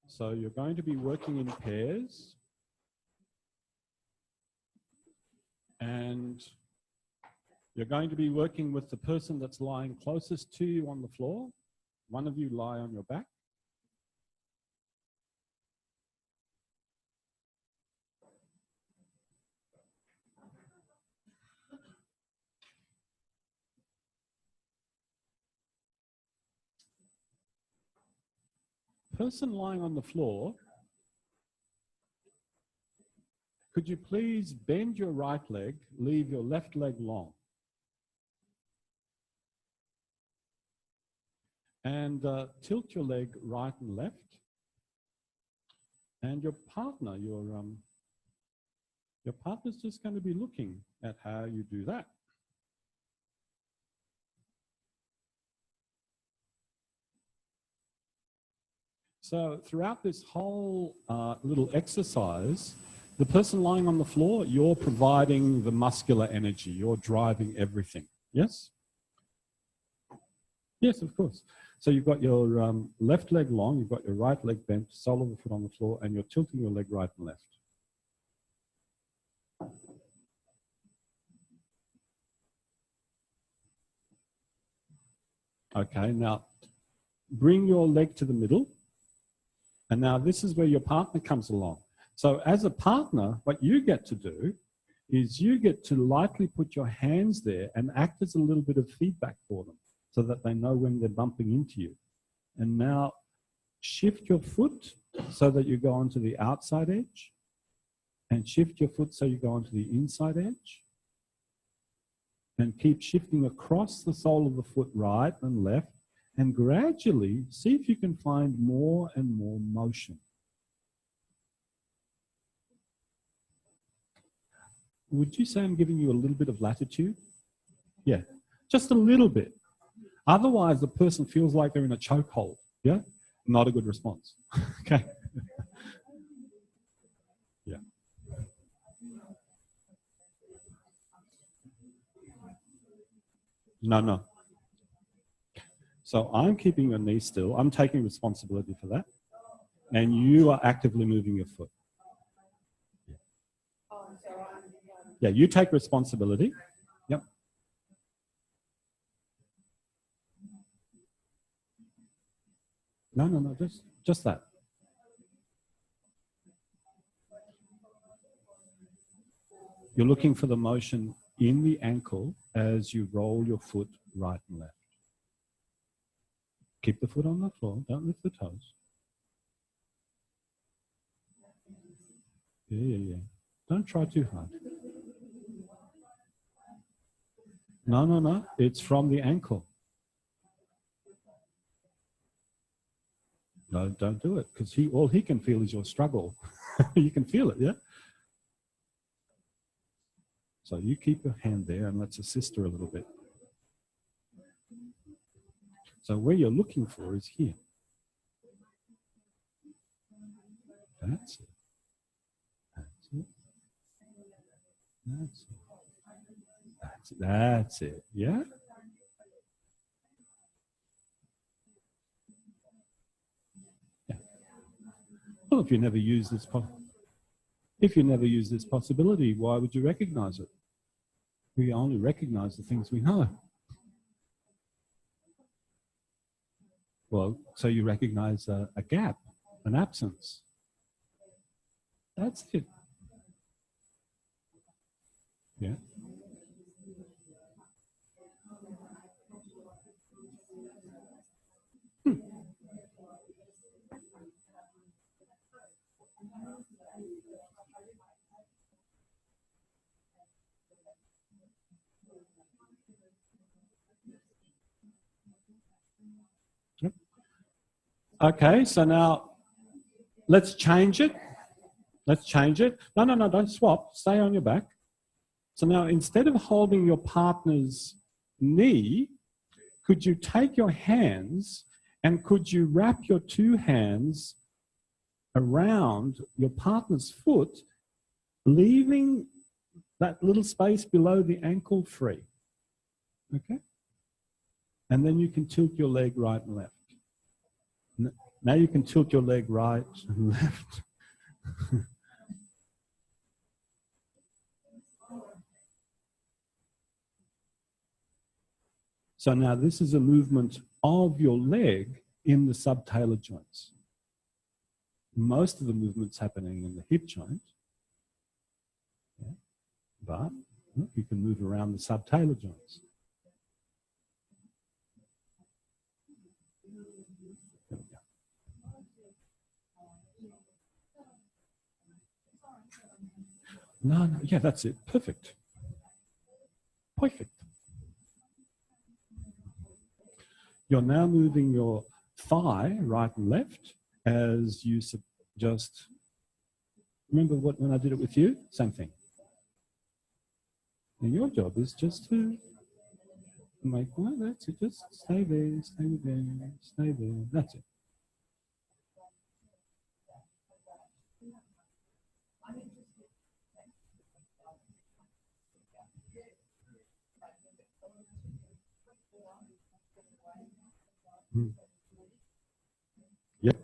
So you're going to be working in pairs. And you're going to be working with the person that's lying closest to you on the floor. One of you lie on your back. Person lying on the floor, could you please bend your right leg, leave your left leg long? And tilt your leg right and left. And your partner, your partner's just going to be looking at how you do that. So throughout this whole little exercise, the person lying on the floor, you're providing the muscular energy. You're driving everything. Yes? Yes, of course. So you've got your left leg long, you've got your right leg bent, sole of the foot on the floor, and you're tilting your leg right and left. Okay, now bring your leg to the middle. And now this is where your partner comes along. So as a partner, what you get to do is you get to lightly put your hands there and act as a little bit of feedback for them so that they know when they're bumping into you. And now shift your foot so that you go onto the outside edge, and shift your foot so you go onto the inside edge, and keep shifting across the sole of the foot right and left, and gradually see if you can find more and more motion. Would you say I'm giving you a little bit of latitude? Yeah, just a little bit. Otherwise, the person feels like they're in a chokehold. Yeah, not a good response. Okay. Yeah. No. So I'm keeping your knee still. I'm taking responsibility for that. And you are actively moving your foot. Yeah, you take responsibility. Yep. No, just that. You're looking for the motion in the ankle as you roll your foot right and left. Keep the foot on the floor, don't lift the toes. Yeah. Don't try too hard. No, it's from the ankle. No, don't do it, because all he can feel is your struggle. You can feel it, yeah? So you keep your hand there and let's assist her a little bit. So where you're looking for is here. That's it. That's it. That's it. That's it. Yeah? Yeah. Well, if you never use this possibility, why would you recognize it? We only recognize the things we know. Well, so you recognize a gap, an absence. That's it. Yeah. Yep. Okay, so now let's change it. Let's change it. No, don't swap. Stay on your back. So now instead of holding your partner's knee, could you take your hands and could you wrap your two hands around your partner's foot, leaving that little space below the ankle free? Okay? And then you can tilt your leg right and left. Now you can tilt your leg right and left. So now this is a movement of your leg in the subtalar joints. Most of the movement's happening in the hip joint, yeah. But you can move around the subtalar joints. There we go. No, yeah, that's it. Perfect. Perfect. You're now moving your thigh right and left as you just, remember when I did it with you? Same thing. And your job is just to make, well, that's it, just stay there, stay there, stay there, that's it. Yep.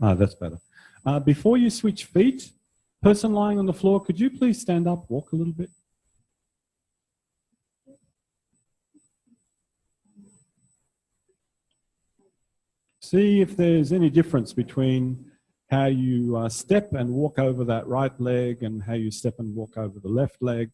Ah, that's better. Before you switch feet, person lying on the floor, could you please stand up, walk a little bit? See if there's any difference between how you step and walk over that right leg and how you step and walk over the left leg.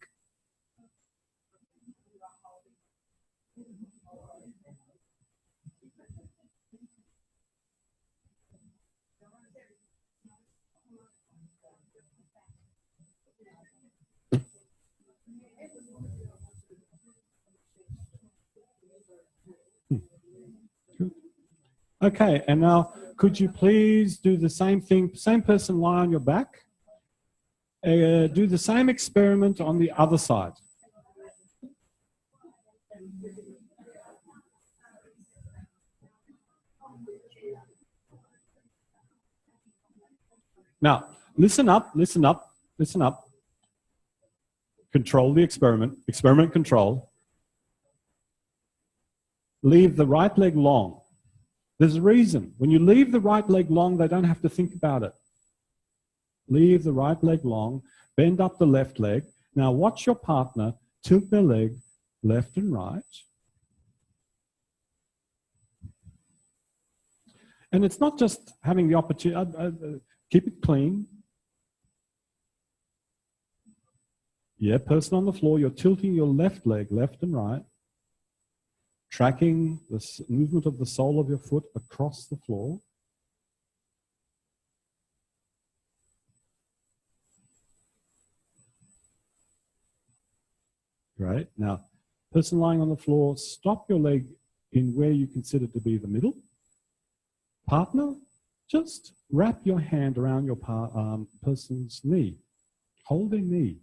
Okay, and now could you please do the same thing, same person lie on your back, do the same experiment on the other side. Now, listen up, listen up, listen up. Control the experiment, experiment control. Leave the right leg long. There's a reason. When you leave the right leg long, they don't have to think about it. Leave the right leg long, bend up the left leg. Now watch your partner tilt their leg left and right. And it's not just having the opportunity, keep it clean. Yeah, person on the floor, you're tilting your left leg left and right, tracking the movement of the sole of your foot across the floor. Great. Now, person lying on the floor, stop your leg in where you consider to be the middle. Partner, just wrap your hand around your person's knee. Hold their knee.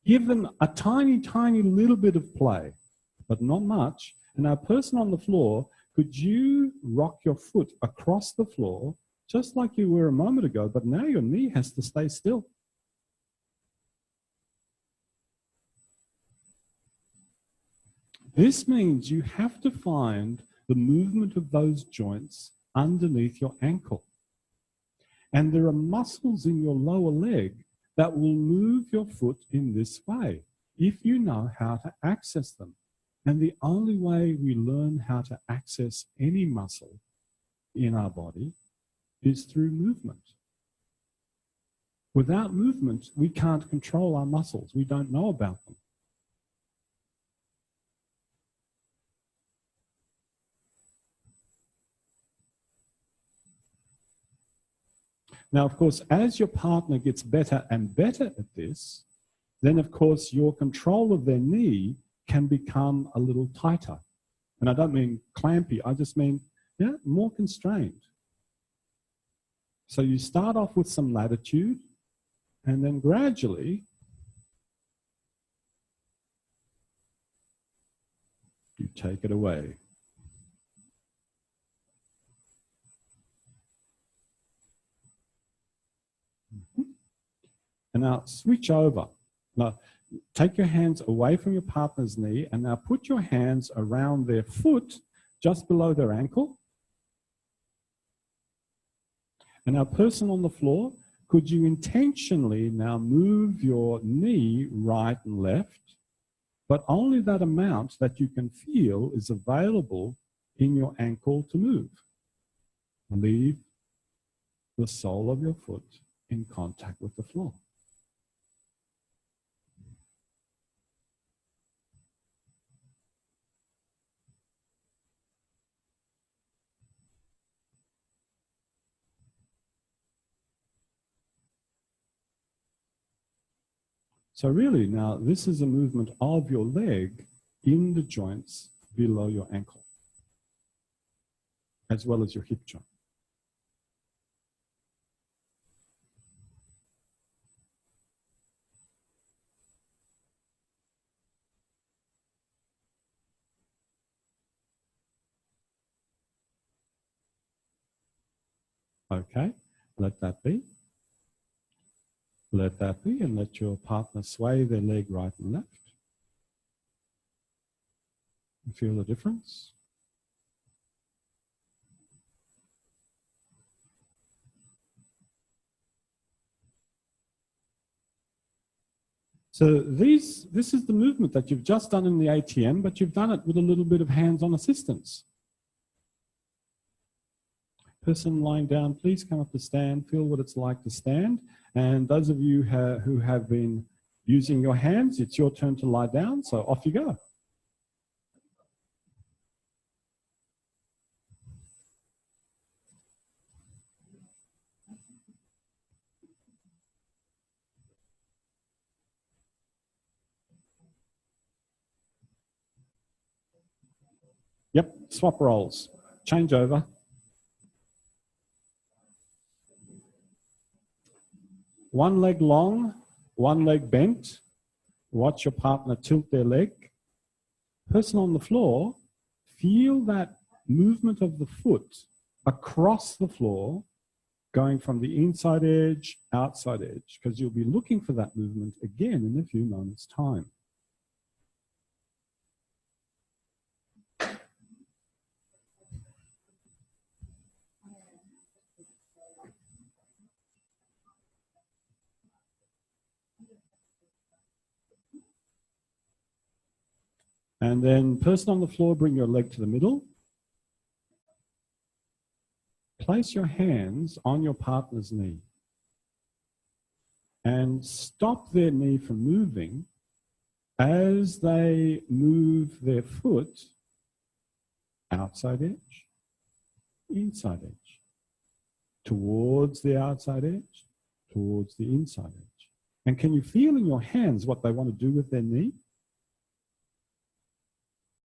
Give them a tiny, tiny little bit of play, but not much. And our person on the floor, could you rock your foot across the floor, just like you were a moment ago, but now your knee has to stay still. This means you have to find the movement of those joints underneath your ankle. And there are muscles in your lower leg that will move your foot in this way, if you know how to access them. And the only way we learn how to access any muscle in our body is through movement. Without movement, we can't control our muscles. We don't know about them. Now, of course, as your partner gets better and better at this, then, of course, your control of their knee can become a little tighter. And I don't mean clampy, I just mean more constrained. So you start off with some latitude, and then gradually you take it away. And now switch over. Now take your hands away from your partner's knee and now put your hands around their foot just below their ankle. And our person on the floor, could you intentionally now move your knee right and left, but only that amount that you can feel is available in your ankle to move. Leave the sole of your foot in contact with the floor. So really now this is a movement of your leg in the joints below your ankle, as well as your hip joint. Okay, let that be. Let that be, and let your partner sway their leg right and left. You feel the difference? So this is the movement that you've just done in the ATM, but you've done it with a little bit of hands-on assistance. Person lying down, please come up to stand, feel what it's like to stand. And those of you who have been using your hands, it's your turn to lie down, so off you go. Yep, swap roles, change over. One leg long, one leg bent. Watch your partner tilt their leg. Person on the floor, feel that movement of the foot across the floor, going from the inside edge, outside edge, because you'll be looking for that movement again in a few moments' time. And then person on the floor, bring your leg to the middle. Place your hands on your partner's knee. And stop their knee from moving as they move their foot outside edge, inside edge, towards the outside edge, towards the inside edge. And can you feel in your hands what they want to do with their knee?